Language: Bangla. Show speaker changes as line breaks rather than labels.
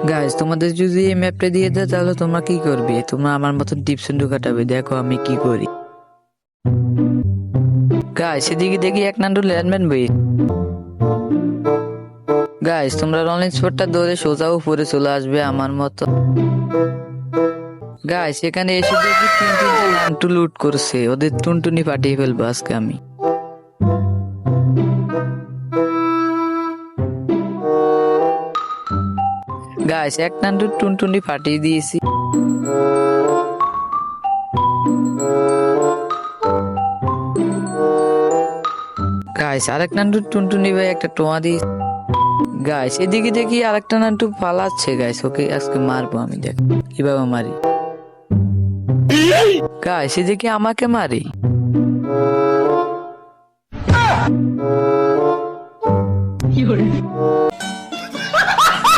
গাইস তোমাদের যদি এই ম্যাপটা দিয়ে দেয় তাহলে তোমরা কি করবে? তোমরা আমার মতো ডিপসেন্ডু কাটাবে। দেখো আমি কি করি। গাইস এদিকে দেখি এক নান্ডু ল্যান্ডম্যান বই। গাইস তোমরা অনলাইন স্পটটা ধরে সোজা উপরে চলে আসবে আমার মতো। গাইস এখানে এসে দেখি তিনটা নান্টু লুট করছে, ওদের টুনটুনি পাঠিয়ে ফেলবো আজকে আমি। গাইস এক নান্টু টুনটুনি পাঠিয়ে দিয়েছি। গাইস আরেক নান্টু টুনটুনি ভাই একটা টোয়া দিয়েছি। গাইস এদিকে দেখি আরেকটা নান্টু পালাচ্ছে। গাইস ওকে আজকে মারবো আমি, দেখ কিভাবে মারি। গাইস এদিকে আমাকে মারি।